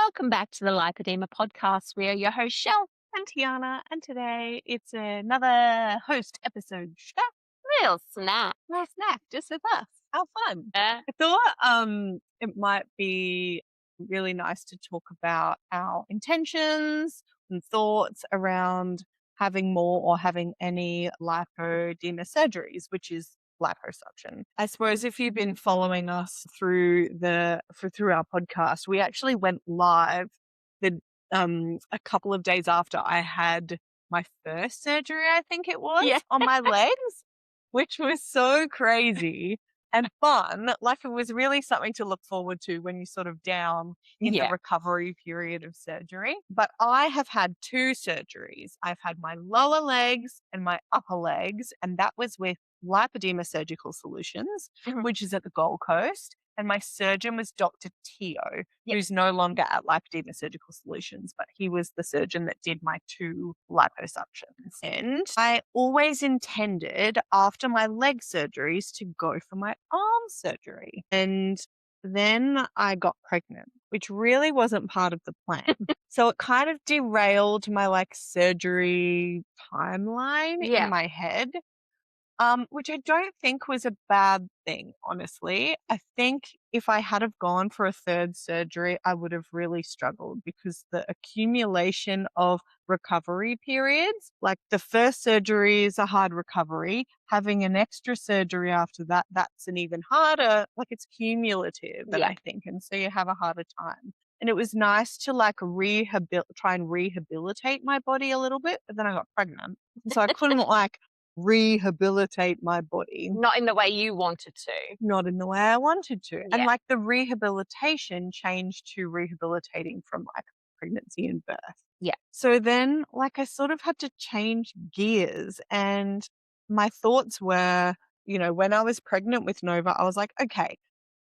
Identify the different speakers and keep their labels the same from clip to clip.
Speaker 1: Welcome back to the Lipoedema Podcast. We are your host, Shell
Speaker 2: And Tiana, and today it's another host episode.
Speaker 1: Real Snack.
Speaker 2: Well, snack just with us. How fun!
Speaker 1: Uh,
Speaker 2: I thought it might be really nice to talk about our intentions and thoughts around having more or having any lipodema surgeries, which is liposuction. I suppose if you've been following us through our podcast, we actually went live the a couple of days after I had my first surgery, I think it was,
Speaker 1: Yeah.
Speaker 2: on my legs, which was so crazy and fun. Like, it was really something to look forward to when you're sort of down in the
Speaker 1: Yeah.
Speaker 2: recovery period of surgery. But I have had two surgeries. I've had my lower legs and my upper legs, and that was with Lipoedema Surgical Solutions,
Speaker 1: Mhm.
Speaker 2: which is at the Gold Coast. And my surgeon was Dr. Teo,
Speaker 1: Yep.
Speaker 2: who's no longer at Lipoedema Surgical Solutions, but he was the surgeon that did my two liposuctions. And I always intended after my leg surgeries to go for my arm surgery. And then I got pregnant, which really wasn't part of the plan. So it kind of derailed my surgery timeline
Speaker 1: Yeah.
Speaker 2: in my head. Which I don't think was a bad thing, honestly. I think if I had have gone for a third surgery, I would have really struggled because the accumulation of recovery periods, like the first surgery is a hard recovery, having an extra surgery after that, that's an even harder, it's cumulative, and
Speaker 1: Yeah.
Speaker 2: I think, and so you have a harder time. And it was nice to try and rehabilitate my body a little bit, but then I got pregnant. So I couldn't rehabilitate my body,
Speaker 1: Not in the way you wanted to.
Speaker 2: not in the way I wanted to.
Speaker 1: Yeah.
Speaker 2: And the rehabilitation changed to rehabilitating from pregnancy and birth.
Speaker 1: Yeah.
Speaker 2: So then I sort of had to change gears, and my thoughts were, when I was pregnant with Nova, I was like, okay,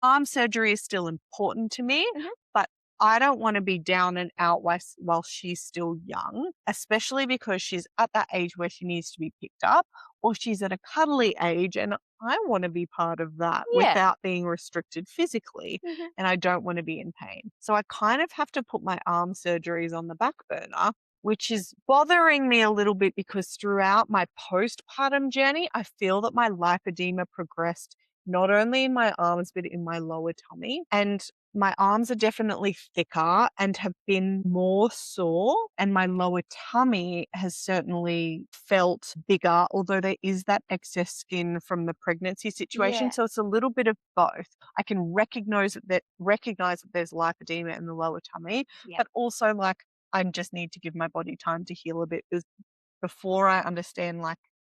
Speaker 2: arm surgery is still important to me,
Speaker 1: Mhm.
Speaker 2: but I don't want to be down and out while she's still young, especially because she's at that age where she needs to be picked up, or she's at a cuddly age, and I want to be part of that
Speaker 1: Yeah.
Speaker 2: without being restricted physically,
Speaker 1: Mhm.
Speaker 2: and I don't want to be in pain. So I kind of have to put my arm surgeries on the back burner, which is bothering me a little bit because throughout my postpartum journey, I feel that my lipedema progressed not only in my arms, but in my lower tummy. And my arms are definitely thicker and have been more sore, and my lower tummy has certainly felt bigger, although there is that excess skin from the pregnancy situation.
Speaker 1: Yeah.
Speaker 2: So it's a little bit of both. I can recognize that there's lipedema in the lower tummy,
Speaker 1: Yeah.
Speaker 2: but also I just need to give my body time to heal a bit before I understand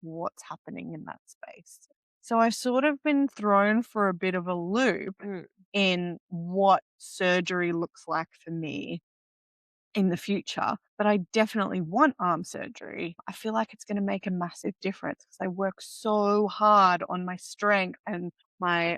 Speaker 2: what's happening in that space. So I've sort of been thrown for a bit of a loop
Speaker 1: Mm.
Speaker 2: in what surgery looks like for me in the future, but I definitely want arm surgery. I feel like it's going to make a massive difference because I work so hard on my strength and my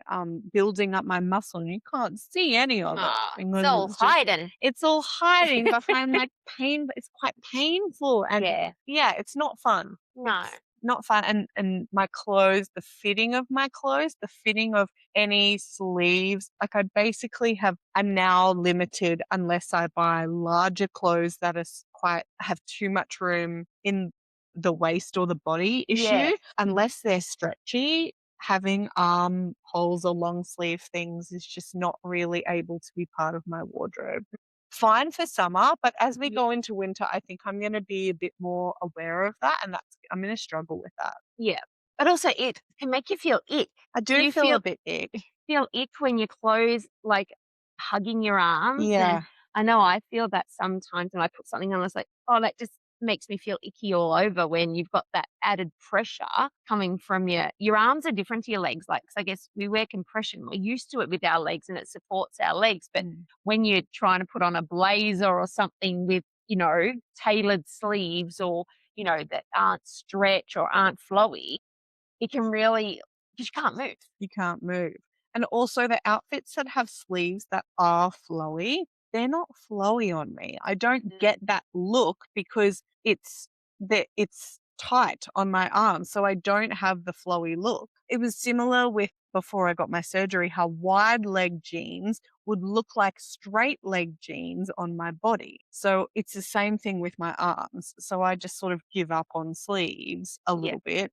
Speaker 2: building up my muscle, and you can't see any of it because
Speaker 1: It's all hiding.
Speaker 2: it's all hiding behind pain, but it's quite painful, and
Speaker 1: Yeah.
Speaker 2: it's not fun.
Speaker 1: No.
Speaker 2: It's not fun. And my clothes, the fitting of my clothes, the fitting of any sleeves, I'm now limited unless I buy larger clothes that have too much room in the waist or the body issue.
Speaker 1: Yeah.
Speaker 2: Unless they're stretchy, having arm holes or long sleeve things is just not really able to be part of my wardrobe. Fine for summer, but as we go into winter, I think I'm going to be a bit more aware of that, and I'm going to struggle with that.
Speaker 1: Yeah. But also it can make you feel ick.
Speaker 2: I do
Speaker 1: You
Speaker 2: feel a bit ick.
Speaker 1: feel ick when your clothes hugging your arms.
Speaker 2: Yeah.
Speaker 1: And I know I feel that sometimes when I put something on, I was like, oh, that just makes me feel icky all over when you've got that added pressure coming from your arms are different to your legs. 'Cause I guess we wear compression. We're used to it with our legs and it supports our legs. But when you're trying to put on a blazer or something with, tailored sleeves or, that aren't stretch or aren't flowy, it can really, because you can't move.
Speaker 2: You can't move. And also the outfits that have sleeves that are flowy, they're not flowy on me. I don't get that look because it's tight on my arms, so I don't have the flowy look. It was similar with before I got my surgery how wide leg jeans would look like straight leg jeans on my body. So it's the same thing with my arms. So I just sort of give up on sleeves a
Speaker 1: Yeah.
Speaker 2: little bit.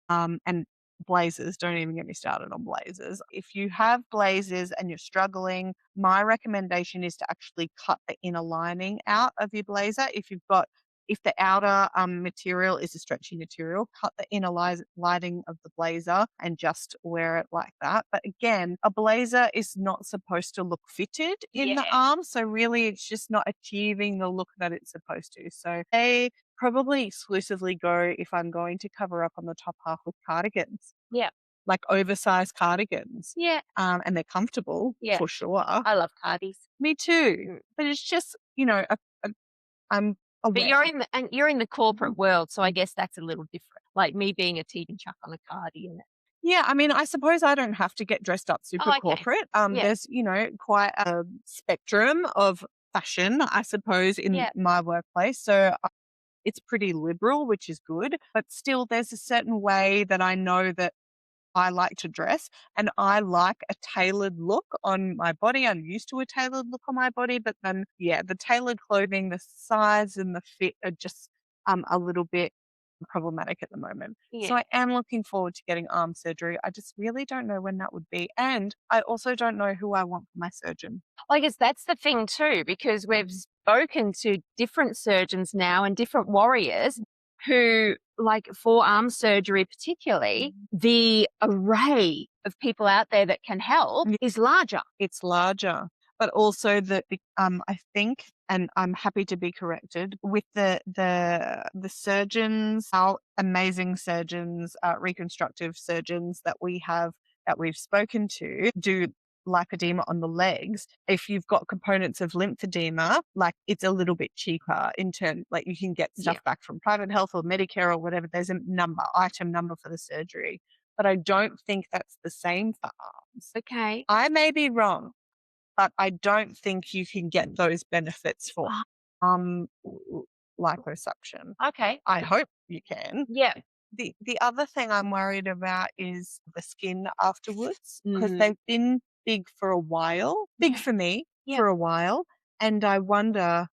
Speaker 2: And blazers, don't even get me started on blazers. If you have blazers and you're struggling, my recommendation is to actually cut the inner lining out of your blazer. If the outer material is a stretchy material, cut the inner lining of the blazer and just wear it like that. But again, a blazer is not supposed to look fitted in the
Speaker 1: Yeah.
Speaker 2: arm. So really it's just not achieving the look that it's supposed to. So they probably exclusively go if I'm going to cover up on the top half with cardigans,
Speaker 1: Yeah.
Speaker 2: like oversized cardigans.
Speaker 1: Yeah.
Speaker 2: And they're comfortable
Speaker 1: Yeah.
Speaker 2: for sure.
Speaker 1: I love cardies.
Speaker 2: Me too. But it's just, I'm
Speaker 1: But
Speaker 2: aware.
Speaker 1: you're in the corporate world, so I guess that's a little different. Like me being a teeth and chuck on a cardi and
Speaker 2: Yeah, I mean, I suppose I don't have to get dressed up super
Speaker 1: okay.
Speaker 2: corporate.
Speaker 1: Yeah.
Speaker 2: There's, quite a spectrum of fashion, I suppose, in my workplace. So it's pretty liberal, which is good. But still, there's a certain way that I know that I like to dress, and I like a tailored look on my body. I'm used to a tailored look on my body, but then, the tailored clothing, the size and the fit are just a little bit problematic at the moment.
Speaker 1: Yeah.
Speaker 2: So I am looking forward to getting arm surgery. I just really don't know when that would be. And I also don't know who I want for my surgeon.
Speaker 1: Well, I guess that's the thing too, because we've spoken to different surgeons now and different warriors who, like for arm surgery particularly, the array of people out there that can help is larger.
Speaker 2: It's larger, but also I think, and I'm happy to be corrected, with the surgeons, our amazing surgeons, reconstructive surgeons that we've spoken to do lipedema on the legs. If you've got components of lymphedema, like it's a little bit cheaper like you can get stuff back from private health or Medicare or whatever. There's a item number for the surgery, but I don't think that's the same for arms.
Speaker 1: Okay.
Speaker 2: I may be wrong, but I don't think you can get those benefits for liposuction.
Speaker 1: Okay.
Speaker 2: I hope you can.
Speaker 1: Yeah.
Speaker 2: The other thing I'm worried about is the skin afterwards, because they've been big for a while, big for me for a while. And I wonder,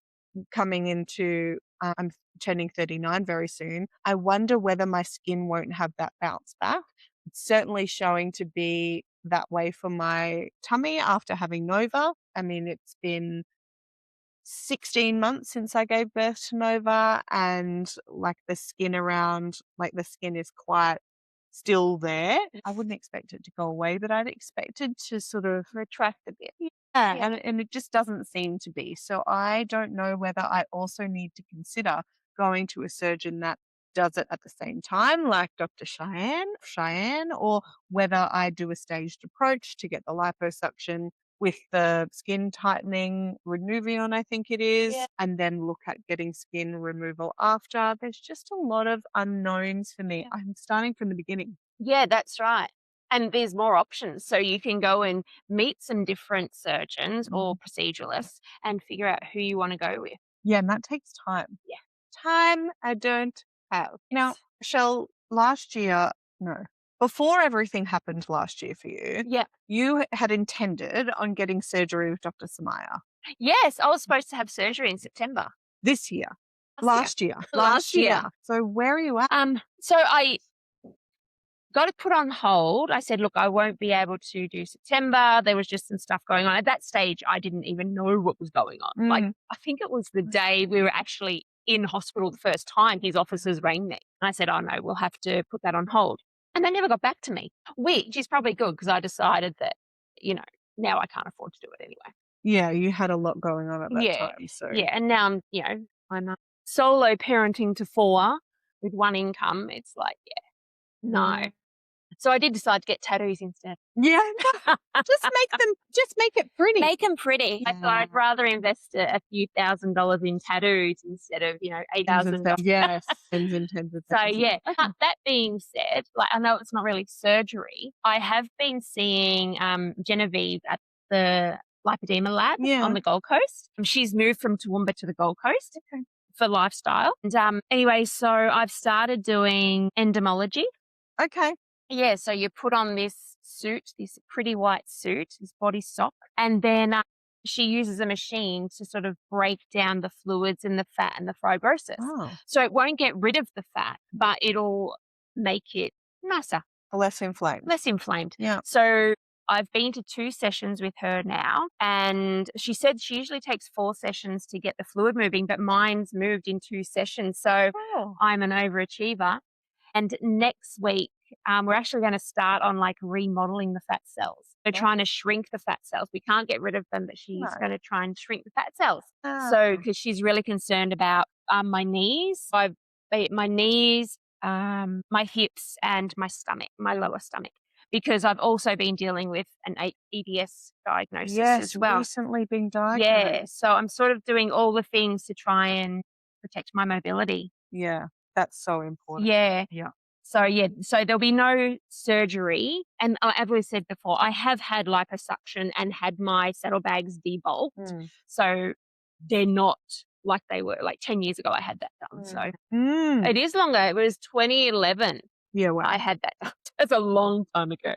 Speaker 2: coming into, I'm turning 39 very soon, I wonder whether my skin won't have that bounce back. It's certainly showing to be that way for my tummy after having Nova. I mean, it's been 16 months since I gave birth to Nova, and like the skin is quite still there. I wouldn't expect it to go away, but I'd expect it to sort of
Speaker 1: Retract a bit.
Speaker 2: yeah. And it just doesn't seem to be. So I don't know whether I also need to consider going to a surgeon that does it at the same time, like Dr. Cheyenne, or whether I do a staged approach to get the liposuction with the skin tightening Renuvion, I think it is, and then look at getting skin removal after. There's just a lot of unknowns for me. I'm starting from the beginning.
Speaker 1: Yeah, that's right. And there's more options. So you can go and meet some different surgeons or proceduralists and figure out who you want to go with.
Speaker 2: Yeah, and that takes time.
Speaker 1: Yeah.
Speaker 2: Time I don't have. Now, Shell, before everything happened last year for you, you had intended on getting surgery with Dr. Samaya.
Speaker 1: Yes, I was supposed to have surgery in September.
Speaker 2: This year.
Speaker 1: Last
Speaker 2: year.
Speaker 1: Last year.
Speaker 2: So where are you at?
Speaker 1: So I got it put on hold. I said, look, I won't be able to do September. There was just some stuff going on. At that stage, I didn't even know what was going on. Like, I think it was the day we were actually in hospital the first time, his officers rang me. And I said, oh no, we'll have to put that on hold. And they never got back to me, which is probably good because I decided that, now I can't afford to do it anyway.
Speaker 2: Yeah, you had a lot going on at that time. So
Speaker 1: yeah, and now I'm solo parenting to 4 with one income. It's like, no. So I did decide to get tattoos instead.
Speaker 2: Yeah, just make it pretty.
Speaker 1: Make them pretty. I thought I'd rather invest a few $1,000s in tattoos instead of $8,000.
Speaker 2: Yes, tens and tens of
Speaker 1: So
Speaker 2: thousands.
Speaker 1: that being said, like I know it's not really surgery. I have been seeing Genevieve at the Lipoedema lab on the Gold Coast. She's moved from Toowoomba to the Gold Coast for lifestyle. And anyway, so I've started doing endomology.
Speaker 2: Okay.
Speaker 1: Yeah, so you put on this suit, this pretty white suit, this body sock. And then she uses a machine to sort of break down the fluids and the fat and the fibrosis.
Speaker 2: Oh,
Speaker 1: So it won't get rid of the fat, but it'll make it nicer,
Speaker 2: less inflamed.
Speaker 1: less inflamed.
Speaker 2: Yeah.
Speaker 1: So I've been to 2 sessions with her now, and she said she usually takes 4 sessions to get the fluid moving, but mine's moved in 2 sessions. So
Speaker 2: Oh.
Speaker 1: I'm an overachiever. And next week, we're actually going to start on like remodeling the fat cells. So trying to shrink the fat cells. We can't get rid of them, but she's
Speaker 2: No.
Speaker 1: going to try and shrink the fat cells. So
Speaker 2: Oh.
Speaker 1: because she's really concerned about my knees, my knees, my hips, and my stomach, my lower stomach, because I've also been dealing with an EDS diagnosis as well.
Speaker 2: Recently been diagnosed.
Speaker 1: Yeah, so I'm sort of doing all the things to try and protect my mobility.
Speaker 2: Yeah, that's so important.
Speaker 1: Yeah.
Speaker 2: Yeah.
Speaker 1: So there'll be no surgery. And as we said before, I have had liposuction and had my saddlebags debulked.
Speaker 2: Mm.
Speaker 1: So they're not like they were. Like 10 years ago, I had that done. So
Speaker 2: Mm.
Speaker 1: it is longer. It was 2011.
Speaker 2: Yeah, wow.
Speaker 1: I had that done. That's a long time ago.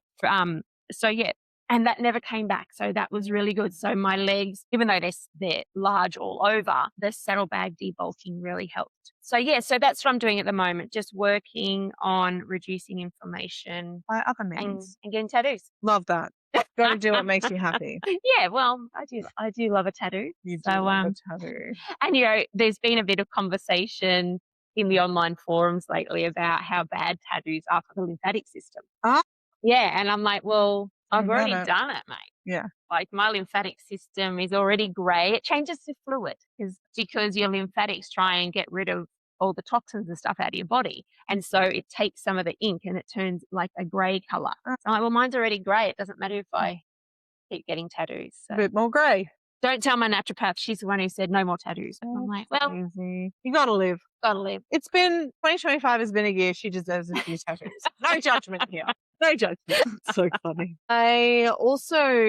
Speaker 1: So yeah, and that never came back. So that was really good. So my legs, even though they're large all over, the saddlebag debulking really helped. So yeah, so that's what I'm doing at the moment, just working on reducing inflammation
Speaker 2: By other
Speaker 1: and
Speaker 2: means.
Speaker 1: getting tattoos.
Speaker 2: Love that. Got to do what makes you happy.
Speaker 1: Yeah, well, I do love a tattoo.
Speaker 2: You do
Speaker 1: So
Speaker 2: love a tattoo.
Speaker 1: and you know, there's been a bit of conversation in the online forums lately about how bad tattoos are for the lymphatic system.
Speaker 2: Ah.
Speaker 1: Yeah, and I'm like, well, I've already
Speaker 2: it.
Speaker 1: done it, mate.
Speaker 2: Yeah.
Speaker 1: Like my lymphatic system is already grey. It changes to fluid because your lymphatics try and get rid of all the toxins and stuff out of your body. And so it takes some of the ink and it turns like a grey colour. So I'm like, well, mine's already grey. It doesn't matter if I keep getting tattoos.
Speaker 2: A
Speaker 1: So
Speaker 2: bit more grey.
Speaker 1: don't tell my naturopath. She's the one who said no more tattoos. And I'm like, well,
Speaker 2: Easy. You got to live.
Speaker 1: gotta live.
Speaker 2: It's been 2025 has been a year. She deserves a few tattoos. No judgment here. No judgment. So funny. I also,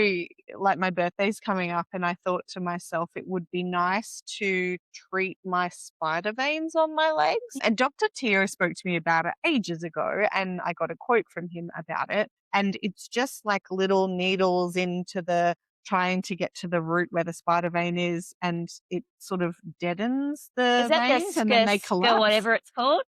Speaker 2: like, my birthday's coming up, and I thought to myself it would be nice to treat my spider veins on my legs. And Dr. Tio spoke to me about it ages ago, and I got a quote from him about it. And it's just like little needles into trying to get to the root where the spider vein is, and it sort of deadens the veins and then they collapse.
Speaker 1: Whatever it's called?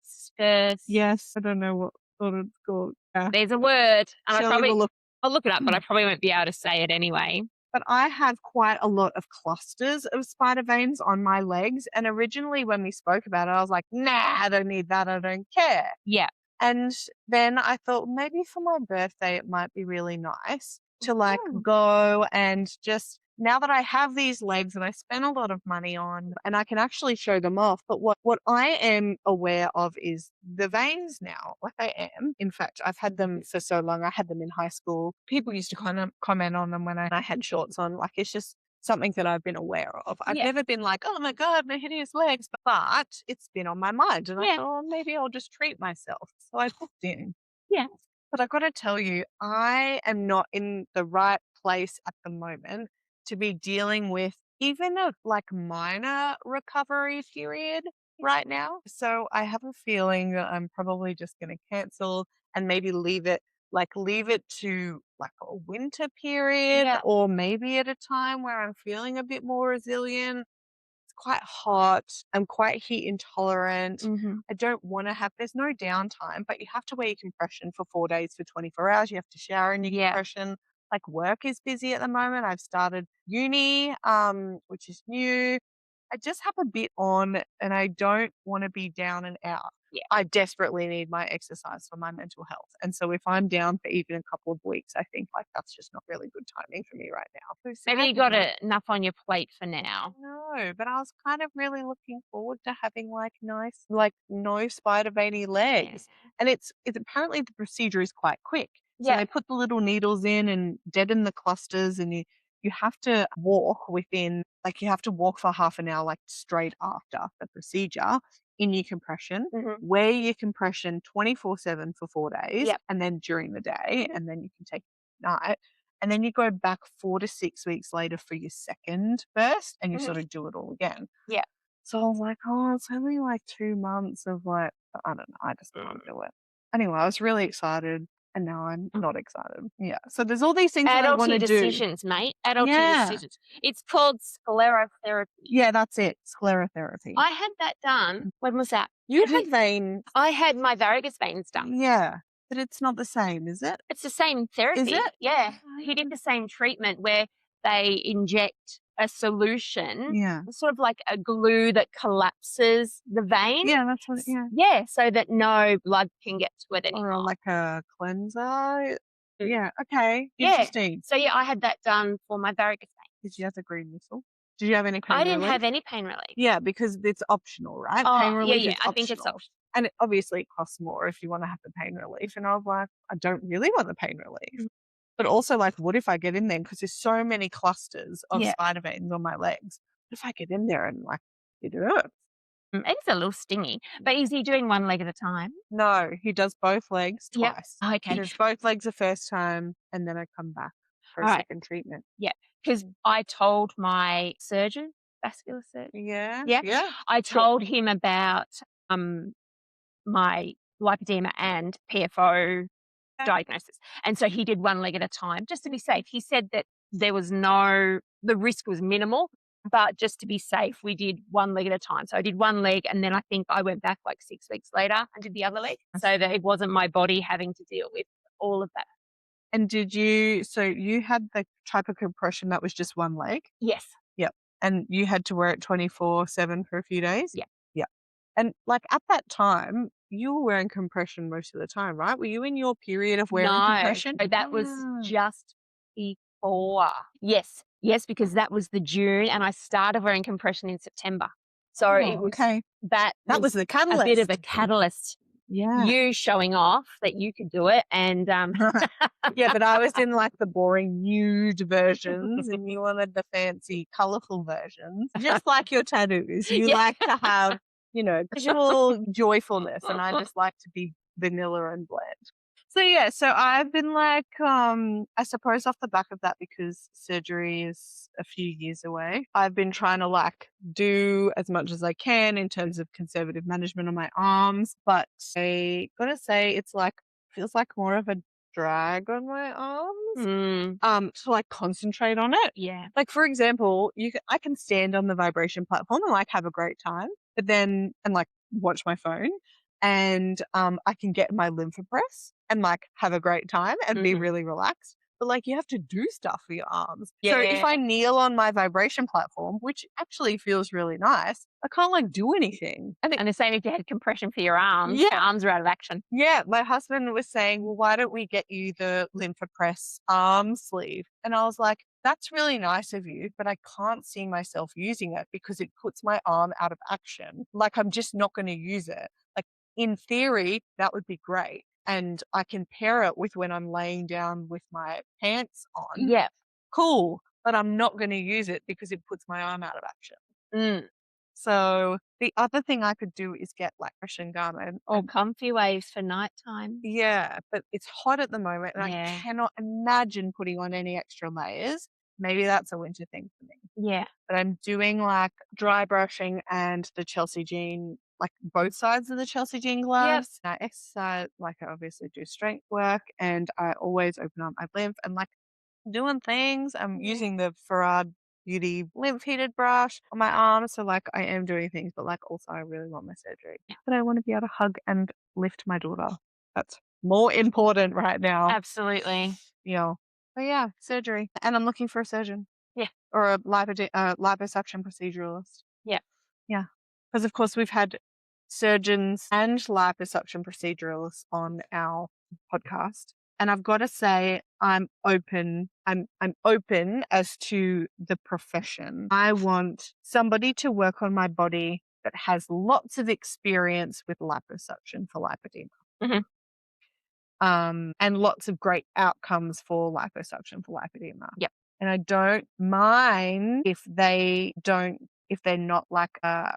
Speaker 2: Yes, I don't know what it's called. Yeah.
Speaker 1: There's a word. And
Speaker 2: Shelley will
Speaker 1: I'll look it up, but I probably won't be able to say it anyway.
Speaker 2: But I have quite a lot of clusters of spider veins on my legs. And originally when we spoke about it, I was like, nah, I don't need that. I don't care.
Speaker 1: Yeah.
Speaker 2: And then I thought maybe for my birthday, it might be really nice to like go and just, now that I have these legs that I spent a lot of money on and I can actually show them off, but what I am aware of is the veins now. Like I am. In fact, I've had them for so long. I had them in high school. People used to kind of comment on them when I had shorts on. Like it's just something that I've been aware of. I've never been like, oh my God, my hideous legs, but it's been on my mind. And I thought, oh, maybe I'll just treat myself. So I booked in.
Speaker 1: Yeah.
Speaker 2: But I've got to tell you, I am not in the right place at the moment to be dealing with even a like minor recovery period right now. So I have a feeling that I'm probably just going to cancel and maybe leave it to like a winter period or maybe at a time where I'm feeling a bit more resilient. It's quite hot. I'm quite heat intolerant. I don't want to there's no downtime, but you have to wear your compression for 4 days for 24 hours. You have to shower in your compression. Like work is busy at the moment. I've started uni, which is new. I just have a bit on and I don't want to be down and out.
Speaker 1: Yeah.
Speaker 2: I desperately need my exercise for my mental health. And so if I'm down for even a couple of weeks, I think like that's just not really good timing for me right now.
Speaker 1: Maybe you got enough on your plate for now.
Speaker 2: No, but I was kind of really looking forward to having like nice, like no spider veiny legs. And it's apparently the procedure is quite quick. So they put the little needles in and deaden the clusters, and you have to walk you have to walk for half an hour, like straight after the procedure in your compression, wear your compression 24/7 for 4 days, and then during the day, and then you can take it at night. And then you go back 4 to 6 weeks later for your second burst, and you sort of do it all again.
Speaker 1: Yeah.
Speaker 2: So I was like, oh, it's only like 2 months of like, I don't know, I just can't do it. Anyway, I was really excited. And now I'm not excited. Yeah. So there's all these things that I
Speaker 1: Add
Speaker 2: want
Speaker 1: to
Speaker 2: to
Speaker 1: your
Speaker 2: do.
Speaker 1: decisions, mate. Add to your
Speaker 2: Yeah.
Speaker 1: decisions. It's called sclerotherapy.
Speaker 2: Yeah, that's it. Sclerotherapy.
Speaker 1: I had that done. When was that?
Speaker 2: You had veins.
Speaker 1: I had my varicose veins done.
Speaker 2: Yeah. But it's not the same, is it?
Speaker 1: It's the same therapy.
Speaker 2: Is it?
Speaker 1: Yeah. He did the same treatment where they inject a solution,
Speaker 2: Yeah.
Speaker 1: sort of like a glue that collapses the vein.
Speaker 2: Yeah, that's what, yeah.
Speaker 1: Yeah, so that no blood can get to it anymore.
Speaker 2: Or like a cleanser.
Speaker 1: Mm.
Speaker 2: Yeah. Okay.
Speaker 1: Yeah.
Speaker 2: Interesting.
Speaker 1: So yeah, I had that done for my varicose veins.
Speaker 2: Did you have the green whistle? Did you have any pain
Speaker 1: I didn't
Speaker 2: relief?
Speaker 1: have any pain relief.
Speaker 2: Yeah, because it's optional, right?
Speaker 1: Oh,
Speaker 2: Pain relief
Speaker 1: yeah,
Speaker 2: is
Speaker 1: I think it's
Speaker 2: optional.
Speaker 1: optional.
Speaker 2: And it obviously costs more if you want to have the pain relief. And I was like, I don't really want the pain relief. But also, like, what if I get in there? Because there's so many clusters of spider veins on my legs. What if I get in there and, like, it hurts?
Speaker 1: It's a little stingy. But is he doing one leg at a time?
Speaker 2: No, he does both legs
Speaker 1: Yep.
Speaker 2: twice.
Speaker 1: Oh,
Speaker 2: He
Speaker 1: okay.
Speaker 2: does both legs the first time, and then I come back for a
Speaker 1: All right.
Speaker 2: second treatment.
Speaker 1: Yeah. Because I told my surgeon, vascular surgeon.
Speaker 2: Yeah.
Speaker 1: Yeah.
Speaker 2: Yeah.
Speaker 1: I
Speaker 2: Sure.
Speaker 1: told him about my lipedema and PFO diagnosis. And so he did one leg at a time just to be safe. He said that there was the risk was minimal, but just to be safe, we did one leg at a time. So I did one leg and then I think I went back like 6 weeks later and did the other leg so that it wasn't my body having to deal with all of that.
Speaker 2: And so you had the type of compression that was just one leg?
Speaker 1: Yes.
Speaker 2: Yep. And you had to wear it 24/7 for a few days?
Speaker 1: Yeah.
Speaker 2: Yeah. And like at that time, you were wearing compression most of the time, right? Were you in your period of wearing compression?
Speaker 1: No, that was just before. Yes. Yes, because that was the June and I started wearing compression in September. So it was
Speaker 2: okay.
Speaker 1: that
Speaker 2: was the
Speaker 1: a
Speaker 2: catalyst.
Speaker 1: bit of a catalyst.
Speaker 2: Yeah.
Speaker 1: You showing off that you could do it and
Speaker 2: Yeah, but I was in like the boring nude versions and you wanted the fancy colourful versions. Just like your tattoos. You like to have, visual joyfulness and I just like to be vanilla and bland. So yeah, so I've been like, I suppose off the back of that, because surgery is a few years away, I've been trying to like do as much as I can in terms of conservative management on my arms. But I gotta say, it's like, feels like more of a drag on my arms. To like concentrate on it.
Speaker 1: yeah.
Speaker 2: Like for example, I can stand on the vibration platform and like have a great time, but then and like watch my phone. And I can get my lymphopress and like have a great time and be really relaxed. But like you have to do stuff for your arms. So if I kneel on my vibration platform, which actually feels really nice, I can't like do anything.
Speaker 1: And the same if you had compression for your arms.
Speaker 2: Yeah.
Speaker 1: Your arms are out of action.
Speaker 2: Yeah, my husband was saying, well, why don't we get you the lymphopress arm sleeve? And I was like, that's really nice of you, but I can't see myself using it because it puts my arm out of action. Like I'm just not going to use it. Like in theory, that would be great. And I can pair it with when I'm laying down with my pants on.
Speaker 1: Yeah.
Speaker 2: Cool. But I'm not going to use it because it puts my arm out of action. So the other thing I could do is get like compression garment
Speaker 1: or comfy waves for nighttime.
Speaker 2: Yeah, but it's hot at the moment and I cannot imagine putting on any extra layers. Maybe that's a winter thing for me.
Speaker 1: Yeah.
Speaker 2: But I'm doing like dry brushing and the Chelsea Jean, like both sides of the Chelsea Jean gloves. Yep. I exercise, like I obviously do strength work and I always open up my lymph and like doing things. I'm using the Farad Beauty lymph heated brush on my arm. So like I am doing things, but like also I really want my surgery. But I want to be able to hug and lift my daughter. That's more important right now.
Speaker 1: Absolutely.
Speaker 2: But yeah, surgery. And I'm looking for a surgeon.
Speaker 1: Yeah.
Speaker 2: Or a liposuction proceduralist.
Speaker 1: Yeah.
Speaker 2: Yeah. Because of course we've had surgeons and liposuction proceduralists on our podcast. And I've got to say, I'm open. I'm open as to the profession. I want somebody to work on my body that has lots of experience with liposuction for lipedema. And lots of great outcomes for liposuction for lipedema.
Speaker 1: Yep.
Speaker 2: And I don't mind if they're not like a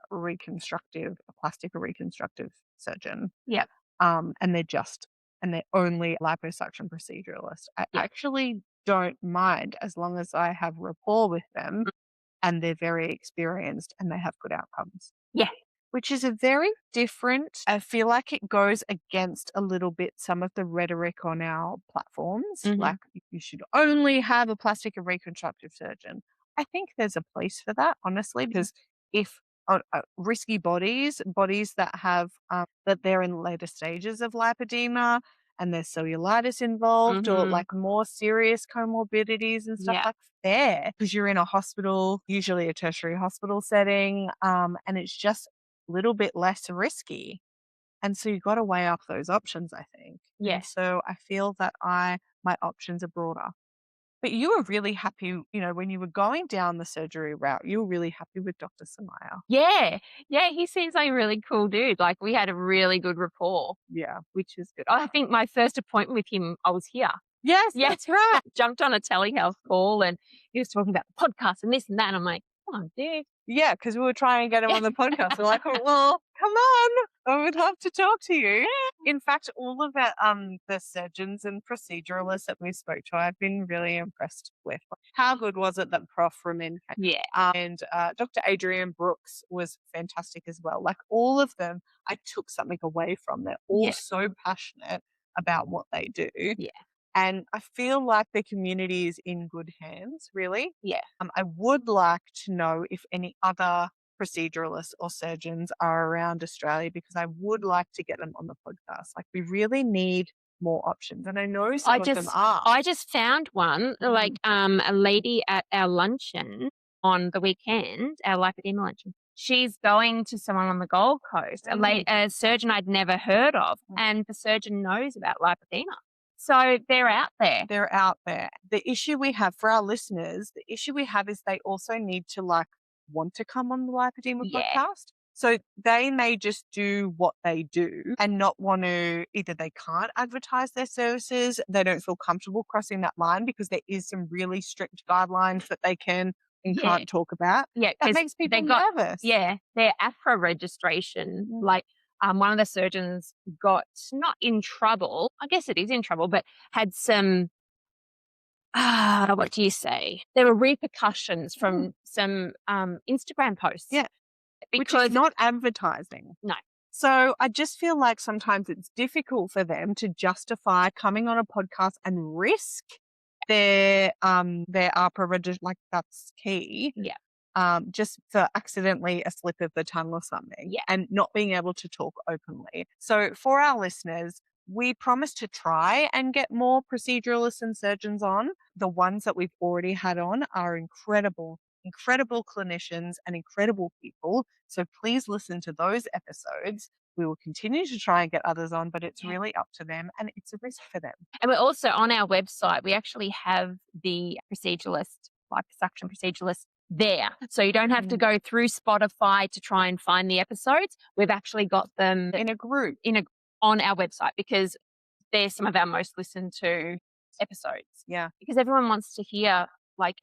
Speaker 2: plastic or reconstructive surgeon.
Speaker 1: Yep.
Speaker 2: And they're only liposuction proceduralist. I actually don't mind as long as I have rapport with them and they're very experienced and they have good outcomes.
Speaker 1: Yeah.
Speaker 2: which is a very different, I feel like it goes against a little bit some of the rhetoric on our platforms.
Speaker 1: Mhm.
Speaker 2: Like you should only have a plastic and reconstructive surgeon. I think there's a place for that, honestly, because if risky bodies that have that they're in later stages of lipedema and there's cellulitis involved or
Speaker 1: Mhm.
Speaker 2: like more serious comorbidities and stuff
Speaker 1: Yeah.
Speaker 2: like there, because you're in a hospital, usually a tertiary hospital setting, and it's just a little bit less risky. And so you've got to weigh up those options, I think.
Speaker 1: Yeah.
Speaker 2: And so I feel that my options are broader. But you were really happy, when you were going down the surgery route, you were really happy with Dr. Samaya.
Speaker 1: Yeah. Yeah, he seems like a really cool dude. Like, we had a really good rapport,
Speaker 2: Yeah.
Speaker 1: which is good. I think my first appointment with him, I was here.
Speaker 2: Yes,
Speaker 1: Yeah.
Speaker 2: that's right.
Speaker 1: Jumped on a telehealth call and he was talking about the podcast and this and that. And I'm like, come on, dude.
Speaker 2: Yeah, because we were trying to get him on the podcast. We're like, "Oh, well, come on. I would love to talk to you." In fact, all of the surgeons and proceduralists that we spoke to, I've been really impressed with. How good was it that Prof. Ramin came?
Speaker 1: Yeah.
Speaker 2: And Dr. Adrienne Brooks was fantastic as well. Like all of them, I took something away from. They're all
Speaker 1: Yeah.
Speaker 2: so passionate about what they do.
Speaker 1: Yeah.
Speaker 2: And I feel like the community is in good hands, really.
Speaker 1: Yeah.
Speaker 2: I would like to know if any other proceduralists or surgeons are around Australia because I would like to get them on the podcast. Like we really need more options. And I know some of them are.
Speaker 1: I just found one, like a lady at our luncheon on the weekend, our lipedema luncheon. She's going to someone on the Gold Coast, a surgeon I'd never heard of, and the surgeon knows about lipedema. So they're out there.
Speaker 2: They're out there. The issue we have for our listeners, the issue we have is they also need to want to come on the Lipoedema podcast. So they may just do what they do and not want to, either they can't advertise their services, they don't feel comfortable crossing that line because there is some really strict guidelines that they can and can't talk about.
Speaker 1: Yeah,
Speaker 2: that makes people nervous.
Speaker 1: Yeah, their AFRA registration, one of the surgeons got not in trouble, I guess it is in trouble, but had some, what do you say? There were repercussions from some Instagram posts.
Speaker 2: Yeah,
Speaker 1: because
Speaker 2: which is not advertising.
Speaker 1: No.
Speaker 2: So I just feel like sometimes it's difficult for them to justify coming on a podcast and risk their APRA registration, like that's key.
Speaker 1: Yeah.
Speaker 2: Just for accidentally a slip of the tongue or something, and not being able to talk openly. So for our listeners, we promise to try and get more proceduralists and surgeons on. The ones that we've already had on are incredible clinicians and incredible people. So please listen to those episodes. We will continue to try and get others on, but it's really up to them and it's a risk for them.
Speaker 1: And we're also on our website, we actually have the proceduralist, liposuction proceduralist there. So you don't have to go through Spotify to try and find the episodes. We've actually got them
Speaker 2: in a group
Speaker 1: on our website because they're some of our most listened to episodes.
Speaker 2: Yeah.
Speaker 1: Because everyone wants to hear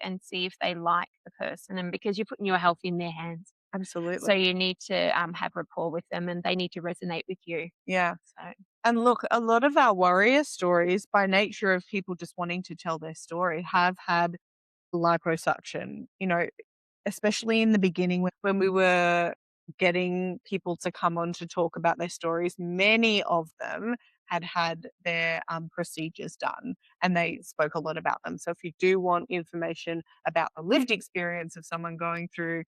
Speaker 1: and see if they like the person, and because you're putting your health in their hands.
Speaker 2: Absolutely.
Speaker 1: So you need to have rapport with them and they need to resonate with you.
Speaker 2: Yeah.
Speaker 1: So.
Speaker 2: And look, a lot of our warrior stories, by nature of people just wanting to tell their story, have had liposuction, especially in the beginning when we were getting people to come on to talk about their stories. Many of them had their procedures done and they spoke a lot about them. So if you do want information about the lived experience of someone going through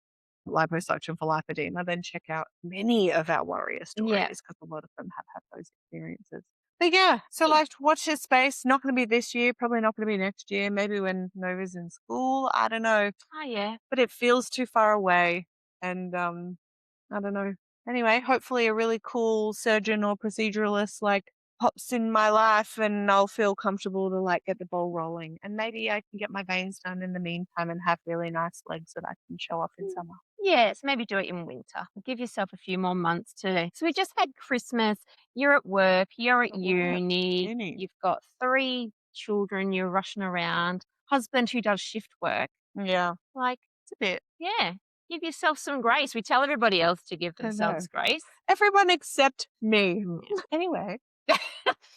Speaker 2: liposuction for lipedema, then check out many of our warrior stories because a lot of them have had those experiences. But so watch this space. Not going to be this year, probably not going to be next year, maybe when Nova's in school. I don't know.
Speaker 1: Oh, yeah.
Speaker 2: But it feels too far away and I don't know. Anyway, hopefully a really cool surgeon or proceduralist pops in my life and I'll feel comfortable to get the ball rolling. And maybe I can get my veins done in the meantime and have really nice legs that I can show off in summer.
Speaker 1: Yes, maybe do it in winter. Give yourself a few more months to. So we just had Christmas. You're at work. You're at uni. You've got 3 children. You're rushing around. Husband who does shift work.
Speaker 2: Yeah.
Speaker 1: It's a bit. Yeah. Give yourself some grace. We tell everybody else to give themselves grace.
Speaker 2: Everyone except me. Anyway.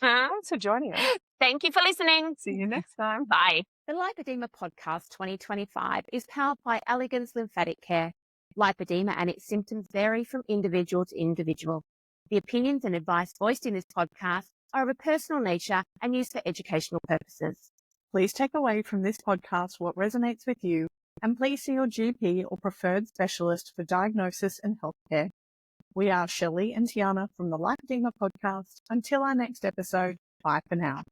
Speaker 2: Thanks for joining us.
Speaker 1: Thank you for listening.
Speaker 2: See you next time.
Speaker 1: Bye. The Lipoedema Podcast 2025 is powered by Elegance Lymphatic Care. Lipedema and its symptoms vary from individual to individual. The opinions and advice voiced in this podcast are of a personal nature and used for educational purposes.
Speaker 2: Please take away from this podcast what resonates with you, and please see your GP or preferred specialist for diagnosis and healthcare. We are Shelley and Tiana from the Lipoedema Podcast. Until our next episode, bye for now.